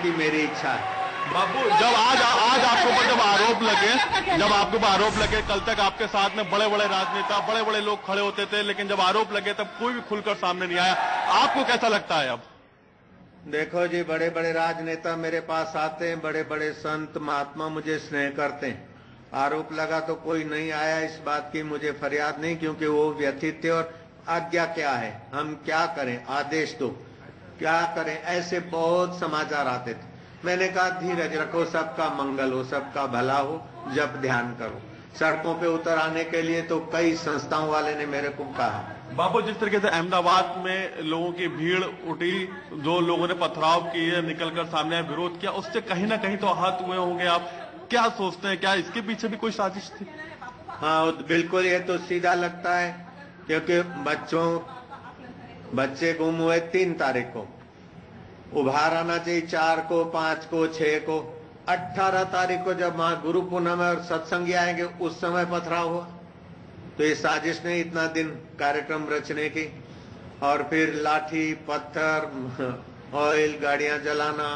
की मेरी इच्छा है। बापू, जब आज आपके ऊपर जब आपके ऊपर आरोप लगे, कल तक आपके साथ में बड़े बड़े राजनेता, बड़े बड़े लोग खड़े होते थे, लेकिन जब आरोप लगे तब कोई भी खुलकर सामने नहीं आया। आपको कैसा लगता है अब? देखो जी, बड़े बड़े राजनेता मेरे पास आते हैं, बड़े बड़े संत महात्मा मुझे स्नेह करते हैं। आरोप लगा तो कोई नहीं आया, इस बात की मुझे फरियाद नहीं, क्योंकि वो व्यथित थे। और आज्ञा क्या है, हम क्या करें, आदेश दो, क्या करें, ऐसे बहुत समाचार आते थे। मैंने कहा धीरज रखो, सबका मंगल हो, सबका भला हो, जब ध्यान करो। सड़कों पे उतर आने के लिए तो कई संस्थाओं वाले ने मेरे को कहा। बापू, जिस तरीके से अहमदाबाद में लोगों की भीड़ उठी, जो लोगों ने पथराव किए, निकलकर सामने विरोध किया, उससे कहीं ना कहीं तो आहत हुए होंगे आप। क्या सोचते हैं, क्या इसके पीछे भी कोई साजिश थी? हाँ बिल्कुल, ये तो सीधा लगता है, क्योंकि बच्चे गुम हुए 3 तारीख को, उभार आना चाहिए 4 को, 5 को, 6 को, 18 तारीख को जब वहां गुरु पूर्णिमा और सत्संगी आएंगे उस समय पथराव हुआ। तो ये साजिश ने इतना दिन कार्यक्रम रचने की, और फिर लाठी पत्थर ऑयल गाड़ियां जलाना,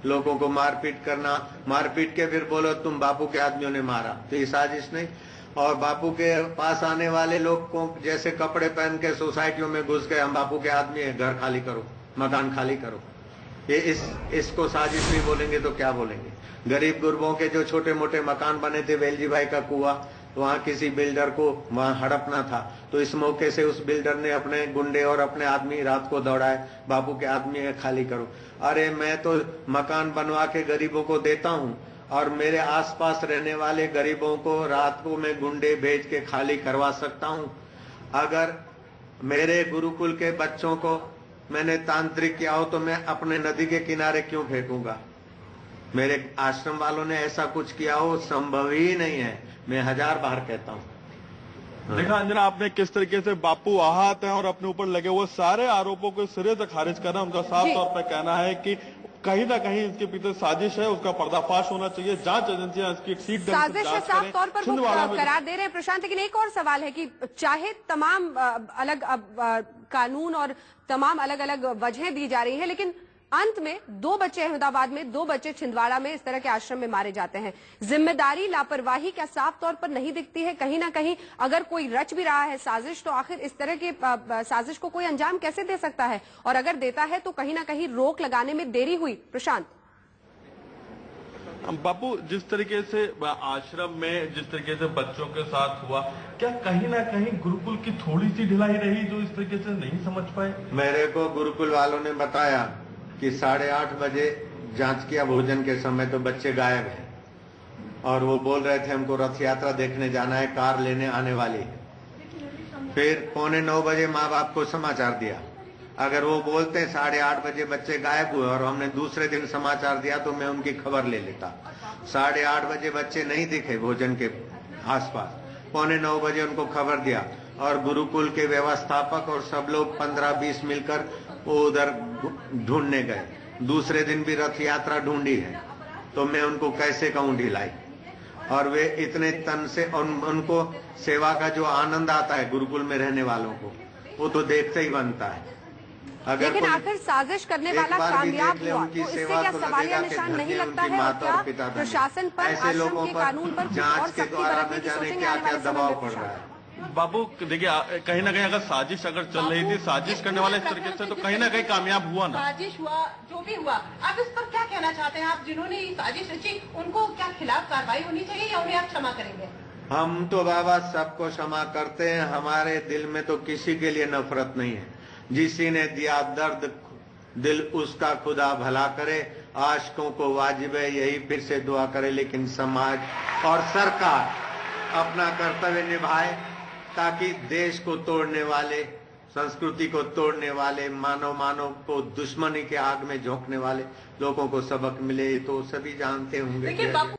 लोगों को मारपीट करना, मारपीट के फिर बोलो तुम बापू के आदमियों ने मारा, तो ये साजिश नहीं। और बापू के पास आने वाले लोग को जैसे कपड़े पहन के सोसाइटियों में घुस गए, हम बापू के आदमी हैं, घर खाली करो, मकान खाली करो, ये इसको साजिश नहीं बोलेंगे तो क्या बोलेंगे? गरीब गुरबों के जो छोटे मोटे मकान बने थे, वेलजी भाई का कुआं, तो वहां किसी बिल्डर को वहां हड़पना था, तो इस मौके से उस बिल्डर ने अपने गुंडे और अपने आदमी रात को दौड़ाए, बापू के आदमी है खाली करो। अरे मैं तो मकान बनवा के गरीबों को देता हूं, और मेरे आसपास रहने वाले गरीबों को रात को मैं गुंडे भेज के खाली करवा सकता हूं। अगर मेरे गुरुकुल के बच्चों को मैंने तांत्रिक किया हो तो मैं अपने नदी के किनारे क्यों फेंकूंगा? मेरे आश्रम वालों ने ऐसा कुछ किया हो, संभव ही नहीं है, मैं 1000 बार कहता हूं। देखा अंजना, आपने किस तरीके से बापू आहत हैं और अपने ऊपर लगे हुए सारे आरोपों को सिरे से खारिज करना। उनका साफ तौर पर कहना है कि कहीं ना कहीं इसके पीछे साजिश है, उसका पर्दाफाश होना चाहिए, जांच एजेंसियां इसकी ठीक साजिश है, साफ तौर पर वो करार दे रहे हैं प्रशांत। लेकिन एक और सवाल है कि चाहे तमाम अलग कानून और तमाम अलग अलग वजहें दी जा रही हैं, लेकिन अंत में 2 बच्चे अहमदाबाद में, 2 बच्चे छिंदवाड़ा में इस तरह के आश्रम में मारे जाते हैं। जिम्मेदारी, लापरवाही क्या साफ तौर पर नहीं दिखती है? कहीं ना कहीं अगर कोई रच भी रहा है साजिश, तो आखिर इस तरह की साजिश को कोई अंजाम कैसे दे सकता है? और अगर देता है तो कहीं ना कहीं रोक लगाने में देरी हुई। प्रशांत, बापू, जिस तरीके से आश्रम में जिस तरीके से बच्चों के साथ हुआ, क्या कहीं ना कहीं गुरुकुल की थोड़ी सी ढिलाई रही जो इस तरीके से नहीं समझ पाए? मेरे को गुरुकुल वालों ने बताया कि 8:30 बजे जांच किया भोजन के समय तो बच्चे गायब हैं, और वो बोल रहे थे हमको रथ यात्रा देखने जाना है, कार लेने आने वाली है। फिर 8:45 बजे माँ बाप को समाचार दिया। अगर वो बोलते 8:30 बजे बच्चे गायब हुए और हमने दूसरे दिन समाचार दिया तो मैं उनकी खबर ले लेता। 8:30 बजे बच्चे नहीं दिखे भोजन के आसपास, 8:45 बजे उनको खबर दिया, और गुरुकुल के व्यवस्थापक और सब लोग 15-20 मिलकर वो उधर ढूंढने गए। दूसरे दिन भी रथ यात्रा ढूंढी है, तो मैं उनको कैसे कहूं ढिलाई? और वे इतने तन से, उनको सेवा का जो आनंद आता है गुरुकुल में रहने वालों को, वो तो देखते ही बनता है। अगर लेकिन आखिर साजिश करने वाला कामयाब हुआ तो इससे क्या सवालिया निशान नहीं लगता है? और क्या प्रशासन पर, आश्रम के कानून पर और सख्ती बरतने की सोचेंगे आने वाले समय में? बाबू देखिए, कहीं ना कहीं अगर साजिश अगर चल रही थी, साजिश करने वाले इस तरीके से, तो कहीं ना कहीं कामयाब हुआ ना। साजिश हुआ, जो भी हुआ, आप इस पर क्या कहना चाहते हैं? आप जिन्होंने ये साजिश रची, उनको क्या खिलाफ कार्रवाई होनी चाहिए या उन्हें आप क्षमा करेंगे? हम तो बाबा सबको क्षमा करते हैं, हमारे दिल में तो किसी के लिए नफरत नहीं है। जिसी ने दिया दर्द दिल, उसका खुदा भला करे। आशिकों को वाजिब है यही फिर से दुआ करे, लेकिन समाज और सरकार अपना कर्तव्य निभाए, ताकि देश को तोड़ने वाले, संस्कृति को तोड़ने वाले, मानव को दुश्मनी के आग में झोंकने वाले लोगों को सबक मिले। तो सभी जानते होंगे।